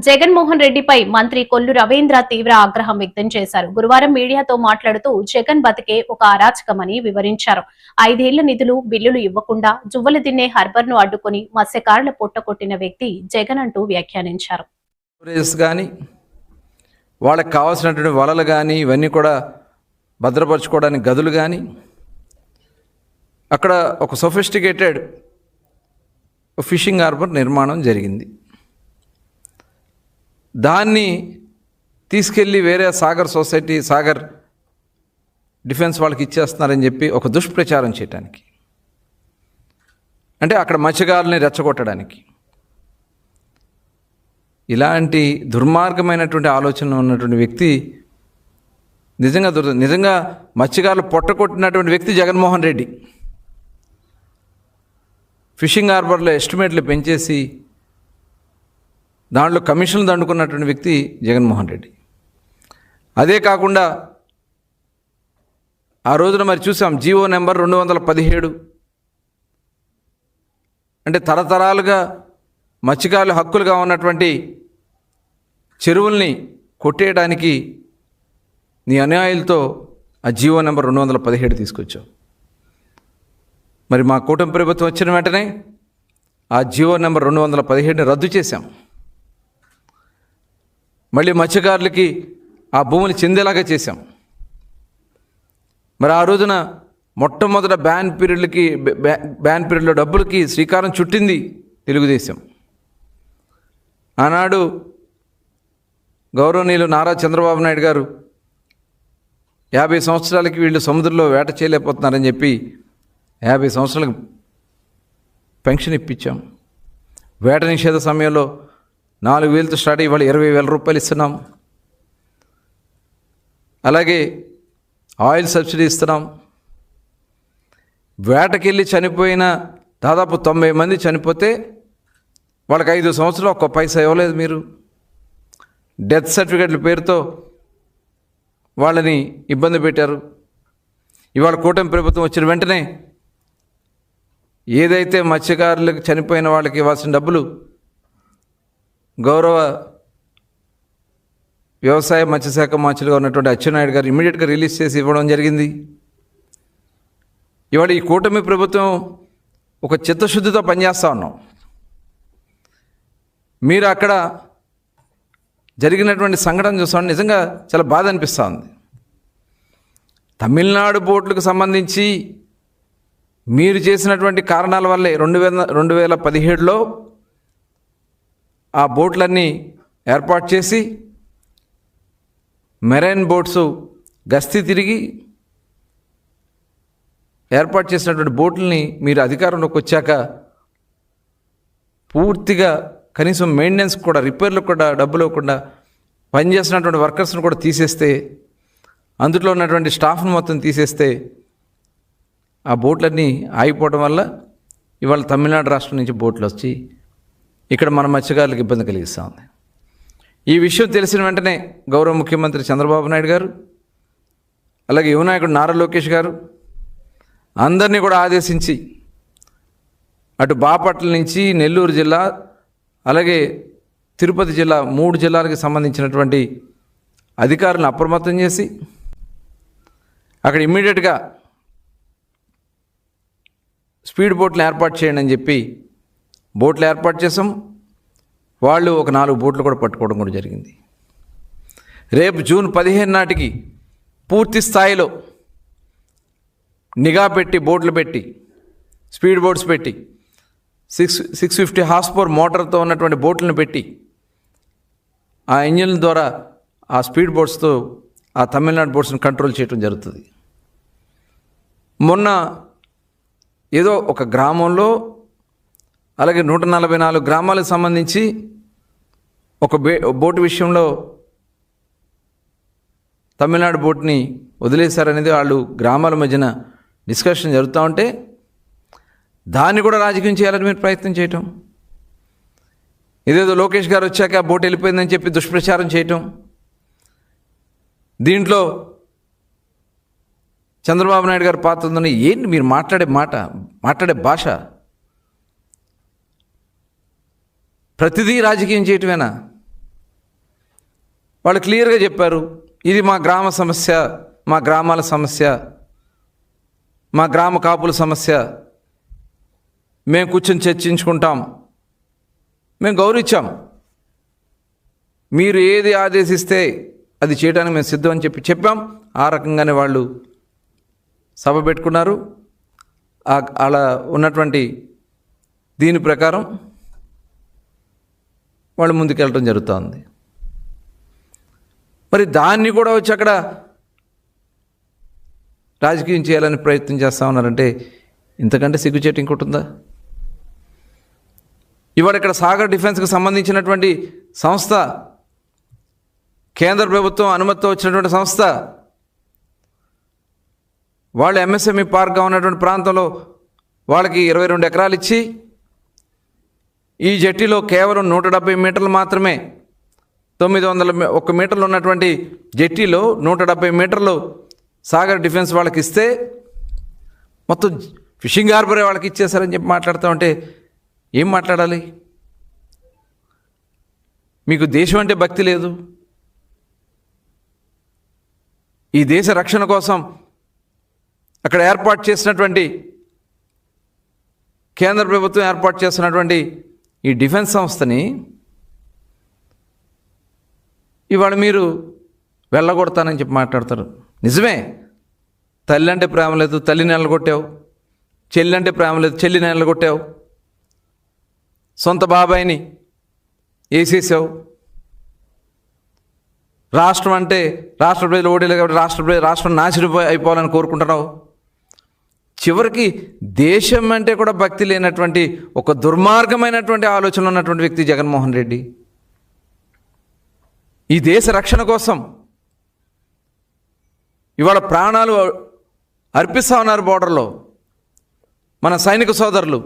జగన్మోహన్ రెడ్డిపై మంత్రి కొల్లు రవీంద్ర తీవ్ర ఆగ్రహం వ్యక్తం చేశారు. గురువారం మీడియాతో మాట్లాడుతూ జగన్ బతికే ఒక అరాచకమని వివరించారు. 5 ఏళ్ల నిధులు బిల్లులు ఇవ్వకుండా జువ్వలు తిన్నే హార్బర్ ను అడ్డుకుని మత్స్యకారుల పొట్టకొట్టిన వ్యక్తి జగన్ అంటూ వ్యాఖ్యానించారు. వాళ్ళకి కావాల్సినటువంటి వలలు కానీ ఇవన్నీ కూడా భద్రపరచుకోవడానికి గదులు కానీ అక్కడ ఒక సొఫిస్టికేటెడ్ ఫిషింగ్ హార్బర్ నిర్మాణం జరిగింది. దాన్ని తీసుకెళ్ళి వేరే సాగర్ డిఫెన్స్ వాళ్ళకి ఇచ్చేస్తున్నారని చెప్పి ఒక దుష్ప్రచారం చేయడానికి, అంటే అక్కడ మత్స్యకారుల్ని రెచ్చగొట్టడానికి, ఇలాంటి దుర్మార్గమైనటువంటి ఆలోచన ఉన్నటువంటి వ్యక్తి నిజంగా మత్స్యకారులు పొట్టకొట్టినటువంటి వ్యక్తి జగన్మోహన్ రెడ్డి. ఫిషింగ్ హార్బర్లో ఎస్టిమేట్లు పెంచేసి దాంట్లో కమిషన్లు దండుకున్నటువంటి వ్యక్తి జగన్మోహన్ రెడ్డి. అదే కాకుండా ఆ రోజున మరి చూసాం, జీవో నెంబర్ 217, అంటే తరతరాలుగా మత్స్యకారుల హక్కులుగా ఉన్నటువంటి చెరువుల్ని కొట్టేయడానికి నీ అన్యాయాలతో ఆ జీవో నెంబర్ 217 తీసుకొచ్చావు. మరి మా కూటమి ప్రభుత్వం వచ్చిన వెంటనే ఆ జీవో నెంబర్ 217ని రద్దు చేశాం. మళ్ళీ మత్స్యకారులకి ఆ భూములు చెందేలాగా చేశాం. మరి ఆ రోజున మొట్టమొదట బ్యాన్ పీరియడ్లో డబ్బులకి శ్రీకారం చుట్టింది తెలుగుదేశం. ఆనాడు గౌరవనీయులు నారా చంద్రబాబు నాయుడు గారు 50 సంవత్సరాలకి వీళ్ళు సముద్రంలో వేట చేయలేకపోతున్నారని చెప్పి 50 సంవత్సరాలకు పెన్షన్ ఇప్పించాం. వేట నిషేధ సమయంలో 4,000తో స్టార్ట్ అయ్యి వాళ్ళు 20,000 రూపాయలు ఇస్తున్నాం. అలాగే ఆయిల్ సబ్సిడీ ఇస్తున్నాం. వేటకెళ్ళి చనిపోయిన దాదాపు 90 మంది చనిపోతే వాళ్ళకి 5 సంవత్సరాలు ఒక్క పైసా ఇవ్వలేదు మీరు. డెత్ సర్టిఫికెట్ల పేరుతో వాళ్ళని ఇబ్బంది పెట్టారు. ఇవాళ కూటమి ప్రభుత్వం వచ్చిన వెంటనే ఏదైతే మత్స్యకారులకు చనిపోయిన వాళ్ళకి ఇవ్వాల్సిన డబ్బులు గౌరవ వ్యవసాయ మత్స్యశాఖ మంత్రిగా ఉన్నటువంటి అచ్చెన్నాయుడు గారు ఇమీడియట్గా రిలీజ్ చేసి ఇవ్వడం జరిగింది. ఇవాళ ఈ కూటమి ప్రభుత్వం ఒక చిత్తశుద్ధితో పనిచేస్తూ ఉన్నాం. మీరు అక్కడ జరిగినటువంటి సంఘటన చూస్తాం, నిజంగా చాలా బాధ అనిపిస్తూ ఉంది. తమిళనాడు బోట్లకు సంబంధించి మీరు చేసినటువంటి కారణాల వల్లే 2017లో ఆ బోట్లన్నీ ఏర్పాటు చేసి మెరైన్ బోట్స్ గస్తీ తిరిగి ఏర్పాటు చేసినటువంటి బోట్లని మీరు అధికారంలోకి వచ్చాక పూర్తిగా కనీసం మెయింటెనెన్స్ కూడా, రిపేర్లకు కూడా డబ్బులు ఇవ్వకుండా పనిచేస్తున్నటువంటి వర్కర్స్ని కూడా తీసేస్తే, అందులో ఉన్నటువంటి స్టాఫ్ను మొత్తం తీసేస్తే ఆ బోట్లన్నీ ఆగిపోవడం వల్ల ఇవాళ తమిళనాడు రాష్ట్రం నుంచి బోట్లు వచ్చి ఇక్కడ మన మత్స్యకారులకు ఇబ్బంది కలిగిస్తూ ఉంది. ఈ విషయం తెలిసిన వెంటనే గౌరవ ముఖ్యమంత్రి చంద్రబాబు నాయుడు గారు, అలాగే యువ నాయకుడు నారా లోకేష్ గారు అందరినీ కూడా ఆదేశించి అటు బాపట్ల నుంచి నెల్లూరు జిల్లా, అలాగే తిరుపతి జిల్లా 3 జిల్లాలకు సంబంధించినటువంటి అధికారులను అప్రమత్తం చేసి అక్కడ ఇమ్మీడియట్గా స్పీడ్ బోట్లు ఏర్పాటు చేయండి అని చెప్పి బోట్లు ఏర్పాటు చేసాం. వాళ్ళు ఒక 4 బోట్లు కూడా పట్టుకోవడం కూడా జరిగింది. రేపు జూన్ 15 నాటికి పూర్తి స్థాయిలో నిఘా పెట్టి, బోట్లు పెట్టి, స్పీడ్ బోట్స్ పెట్టి 650 హార్స్ పవర్ మోటార్తో ఉన్నటువంటి బోట్లను పెట్టి ఆ ఇంజిన్ల ద్వారా ఆ స్పీడ్ బోట్స్తో ఆ తమిళనాడు బోట్స్ని కంట్రోల్ చేయడం జరుగుతుంది. మొన్న ఏదో ఒక గ్రామంలో, అలాగే 144 గ్రామాలకు సంబంధించి ఒక బోటు విషయంలో తమిళనాడు బోట్ని వదిలేశారనేది వాళ్ళు గ్రామాల మధ్యన డిస్కషన్ జరుగుతూ ఉంటే దాన్ని కూడా రాజకీయం చేయాలని మీరు ప్రయత్నం చేయటం, ఇదేదో లోకేష్ గారు వచ్చాక ఆ బోట్ వెళ్ళిపోయిందని చెప్పి దుష్ప్రచారం చేయటం, దీంట్లో చంద్రబాబు నాయుడు గారి పాత్ర ఉందని ఏంటి మీరు మాట్లాడే భాష? ప్రతిదీ రాజకీయం చేయటమేనా? వాళ్ళు క్లియర్గా చెప్పారు, ఇది మా గ్రామ సమస్య, మా గ్రామాల సమస్య, మా గ్రామ కాపుల సమస్య, మేము కూర్చొని చర్చించుకుంటాం, మేము గౌరవించాం, మీరు ఏది ఆదేశిస్తే అది చేయడానికి మేము సిద్ధం అని చెప్పాం. ఆ రకంగానే వాళ్ళు సభ పెట్టుకున్నారు. అలా ఉన్నటువంటి దీని ప్రకారం వాళ్ళు ముందుకెళ్ళటం జరుగుతుంది. మరి దాన్ని కూడా వచ్చి అక్కడ రాజకీయం చేయాలని ప్రయత్నం చేస్తూ ఉన్నారంటే ఇంతకంటే సిగ్గుచేటు ఇంకోటి ఉందా? ఇవాళ ఇక్కడ సాగర్ డిఫెన్స్కి సంబంధించినటువంటి సంస్థ, కేంద్ర ప్రభుత్వం అనుమతితో వచ్చినటువంటి సంస్థ, వాళ్ళు ఎంఎస్ఎంఈ పార్క్గా ఉన్నటువంటి ప్రాంతంలో వాళ్ళకి 22 ఎకరాలు ఇచ్చి ఈ జట్టిలో కేవలం 170 మీటర్లు మాత్రమే, 901 మీటర్లు ఉన్నటువంటి జట్టిలో 170 మీటర్లు సాగర్ డిఫెన్స్ వాళ్ళకి ఇస్తే మొత్తం ఫిషింగ్ హార్బరే వాళ్ళకి ఇచ్చేసారని చెప్పి మాట్లాడుతూ ఉంటే ఏం మాట్లాడాలి? మీకు దేశం అంటే భక్తి లేదు. ఈ దేశ రక్షణ కోసం అక్కడ ఏర్పాటు చేసినటువంటి, కేంద్ర ప్రభుత్వం ఏర్పాటు చేస్తున్నటువంటి ఈ డిఫెన్స్ సంస్థని ఇవాళ మీరు వెళ్ళగొడతానని చెప్పి మాట్లాడతారు. నిజమే, తల్లి అంటే ప్రేమ లేదు, తల్లిని వెళ్ళగొట్టావు. చెల్లి అంటే ప్రేమ లేదు, చెల్లిని వెళ్ళగొట్టావు. సొంత బాబాయిని వేసేసావు. రాష్ట్రం అంటే రాష్ట్ర ప్రజలు ఓడేలేదు కాబట్టి రాష్ట్రం నాశనం అయిపోవాలని కోరుకుంటున్నావు. చివరికి దేశం అంటే కూడా భక్తి లేనటువంటి ఒక దుర్మార్గమైనటువంటి ఆలోచన ఉన్నటువంటి వ్యక్తి జగన్మోహన్ రెడ్డి. ఈ దేశ రక్షణ కోసం ఇవాళ ప్రాణాలు అర్పిస్తూ ఉన్నారు బోర్డర్లో మన సైనిక సోదరులు.